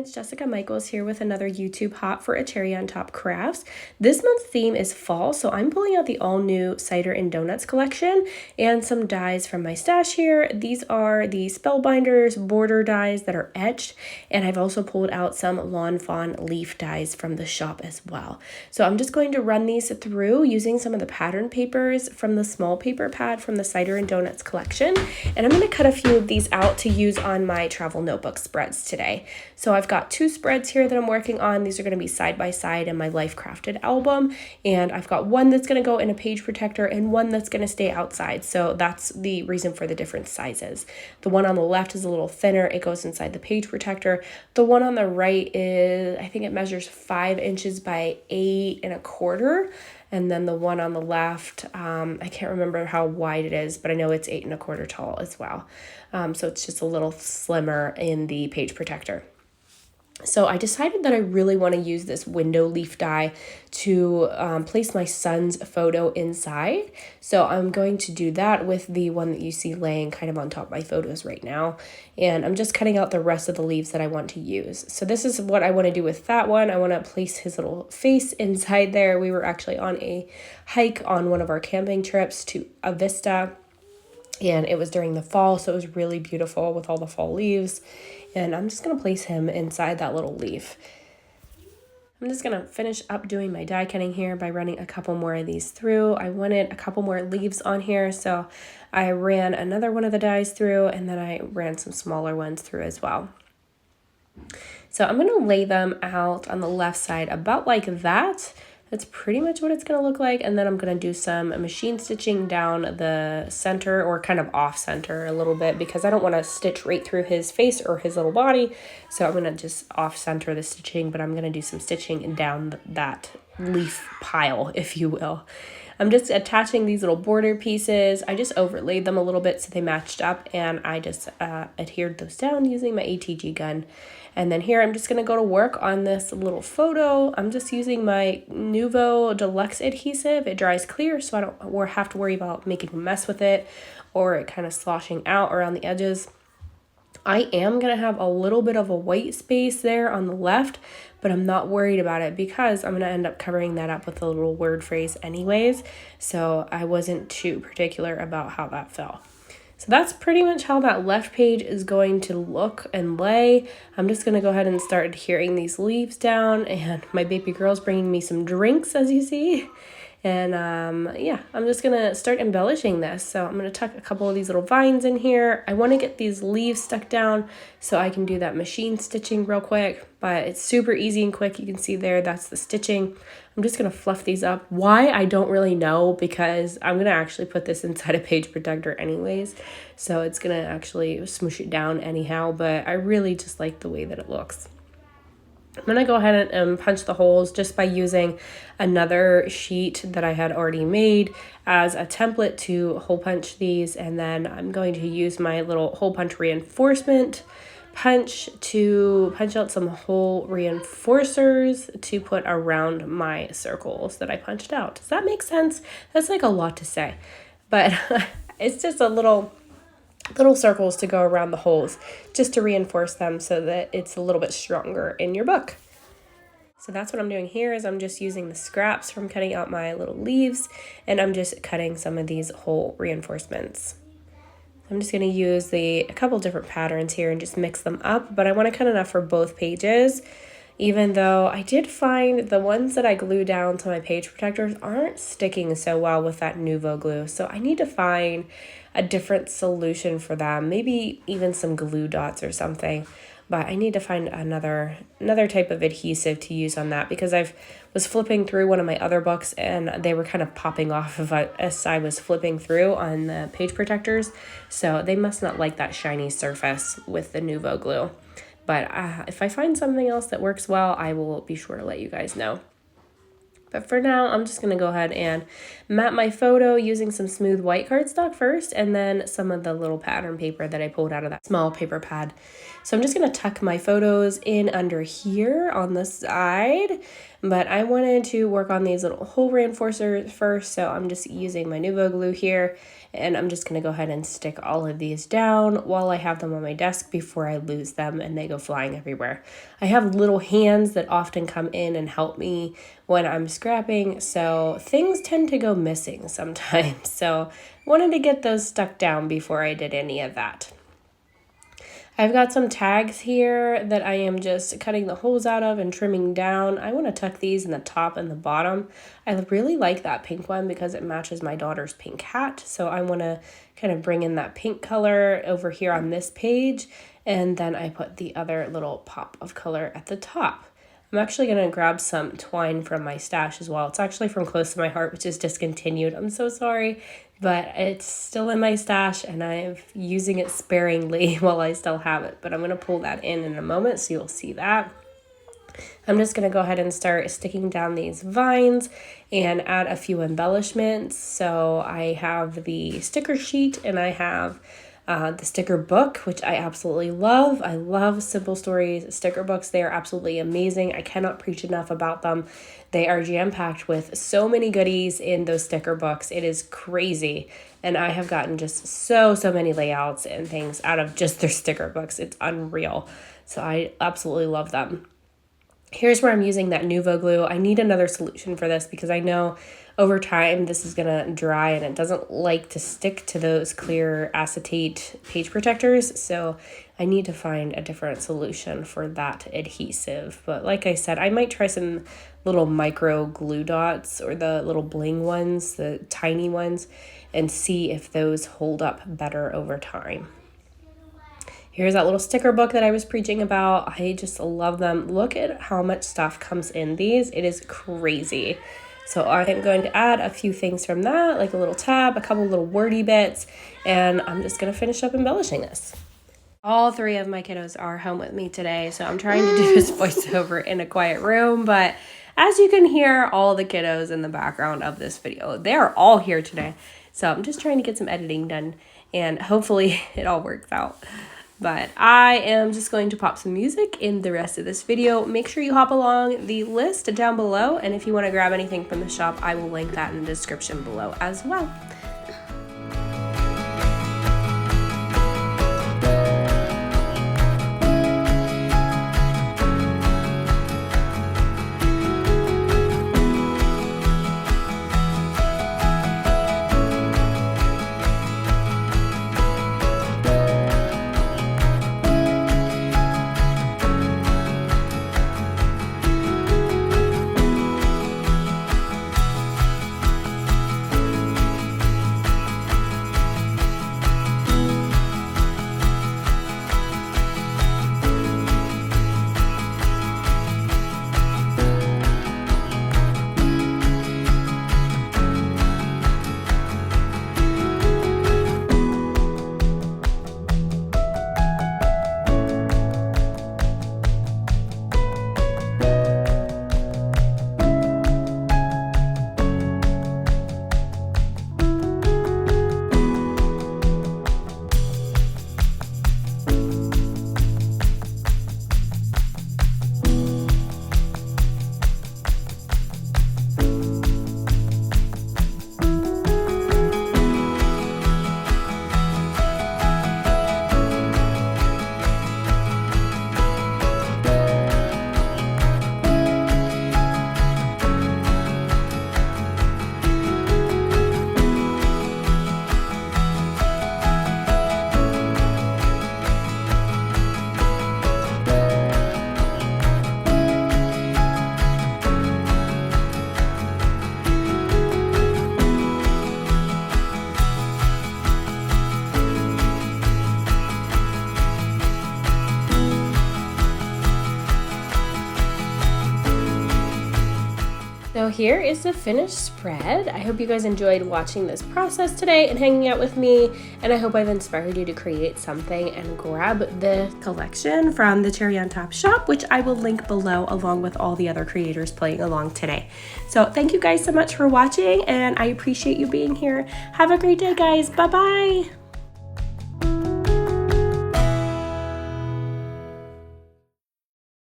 it's Jessica Michaels here with another YouTube Hot for a Cherry on Top crafts. This month's theme is fall, so I'm pulling out the all-new Cider and Donuts collection and some dies from my stash here. These are the Spellbinders border dies that are etched, and I've also pulled out some Lawn Fawn leaf dies from the shop as well. So I'm just going to run these through using some of the pattern papers from the small paper pad from the Cider and Donuts collection, and I'm going to cut a few of these out to use on my travel notebook spreads today. So I've got two spreads here that I'm working on. These are going to be side by side in my Life Crafted album, and I've got one that's going to go in a page protector and one that's going to stay outside. So that's the reason for the different sizes. The one on the left is a little thinner. It goes inside the page protector. The one on the right is, I think it measures 5 inches by 8 1/4. And then the one on the left, I can't remember how wide it is, but I know it's 8 1/4 tall as well. So it's just a little slimmer in the page protector. So I decided that I really want to use this window leaf die to place my son's photo inside. So I'm going to do that with the one that you see laying kind of on top of my photos right now. And I'm just cutting out the rest of the leaves that I want to use. So this is what I want to do with that one. I want to place his little face inside there. We were actually on a hike on one of our camping trips to a vista, and it was during the fall, so it was really beautiful with all the fall leaves. And I'm just going to place him inside that little leaf. I'm just going to finish up doing my die cutting here by running a couple more of these through. I wanted a couple more leaves on here, so I ran another one of the dies through, and then I ran some smaller ones through as well. So I'm going to lay them out on the left side about like that. That's pretty much what it's going to look like. And then I'm going to do some machine stitching down the center, or kind of off center a little bit, because I don't want to stitch right through his face or his little body. So I'm going to just off center the stitching, but I'm going to do some stitching down that leaf pile, if you will. I'm just attaching these little border pieces. I just overlaid them a little bit so they matched up, and I just adhered those down using my ATG gun. And then here I'm just going to go to work on this little photo. I'm just using my Nuvo Deluxe adhesive. It dries clear, so I don't have to worry about making a mess with it or it kind of sloshing out around the edges. I am going to have a little bit of a white space there on the left, but I'm not worried about it because I'm going to end up covering that up with a little word phrase anyways. So I wasn't too particular about how that fell. So that's pretty much how that left page is going to look and lay. I'm just going to go ahead and start adhering these leaves down, and my baby girl's bringing me some drinks, as you see. And yeah, I'm just going to start embellishing this. So I'm going to tuck a couple of these little vines in here. I want to get these leaves stuck down so I can do that machine stitching real quick, but it's super easy and quick. You can see there, that's the stitching. I'm just going to fluff these up. Why? I don't really know, because I'm going to actually put this inside a page protector anyways. So it's going to actually smoosh it down anyhow, but I really just like the way that it looks. I'm going to go ahead and punch the holes just by using another sheet that I had already made as a template to hole punch these. And then I'm going to use my little hole punch reinforcement punch to punch out some hole reinforcers to put around my circles that I punched out. Does that make sense? That's like a lot to say, but it's just a little circles to go around the holes just to reinforce them so that it's a little bit stronger in your book. So that's what I'm doing here, is I'm just using the scraps from cutting out my little leaves, and I'm just cutting some of these hole reinforcements. I'm just going to use a couple different patterns here and just mix them up, but I want to cut enough for both pages, even though I did find the ones that I glue down to my page protectors aren't sticking so well with that Nuvo glue. So I need to find a different solution for them, maybe even some glue dots or something. But I need to find another type of adhesive to use on that, because I was flipping through one of my other books and they were kind of popping off as I was flipping through on the page protectors. So they must not like that shiny surface with the Nuvo glue. But if I find something else that works well, I will be sure to let you guys know. But for now, I'm just going to go ahead and mat my photo using some smooth white cardstock first, and then some of the little pattern paper that I pulled out of that small paper pad. So I'm just going to tuck my photos in under here on the side, but I wanted to work on these little hole reinforcers first, so I'm just using my Nuvo glue here, and I'm just going to go ahead and stick all of these down while I have them on my desk before I lose them and they go flying everywhere. I have little hands that often come in and help me when I'm scrapping, so things tend to go missing sometimes. So I wanted to get those stuck down before I did any of that. I've got some tags here that I am just cutting the holes out of and trimming down. I want to tuck these in the top and the bottom. I really like that pink one because it matches my daughter's pink hat. So I want to kind of bring in that pink color over here on this page. And then I put the other little pop of color at the top. I'm actually going to grab some twine from my stash as well. It's actually from Close to My Heart, which is discontinued. I'm so sorry, but it's still in my stash and I'm using it sparingly while I still have it. But I'm going to pull that in a moment so you'll see that. I'm just going to go ahead and start sticking down these vines and add a few embellishments. So I have the sticker sheet and I have the sticker book, which I absolutely love. I love Simple Stories sticker books. They are absolutely amazing. I cannot preach enough about them. They are jam-packed with so many goodies in those sticker books. It is crazy. And I have gotten just so many layouts and things out of just their sticker books. It's unreal. So I absolutely love them. Here's where I'm using that Nuvo glue. I need another solution for this because I know over time this is gonna dry and it doesn't like to stick to those clear acetate page protectors. So I need to find a different solution for that adhesive. But like I said, I might try some little micro glue dots or the little bling ones, the tiny ones, and see if those hold up better over time. Here's that little sticker book that I was preaching about. I just love them. Look at how much stuff comes in these. It is crazy. So I am going to add a few things from that, like a little tab, a couple little wordy bits, and I'm just going to finish up embellishing this. All three of my kiddos are home with me today, so I'm trying to do this voiceover in a quiet room, but as you can hear all the kiddos in the background of this video, they're all here today. So I'm just trying to get some editing done, and hopefully it all works out. But I am just going to pop some music in the rest of this video. Make sure you hop along the list down below. And if you want to grab anything from the shop, I will link that in the description below as well. So here is the finished spread. I hope you guys enjoyed watching this process today and hanging out with me, and I hope I've inspired you to create something and grab the collection from the Cherry on Top shop, which I will link below along with all the other creators playing along today. So thank you guys so much for watching, and I appreciate you being here. Have a great day, guys. Bye-bye.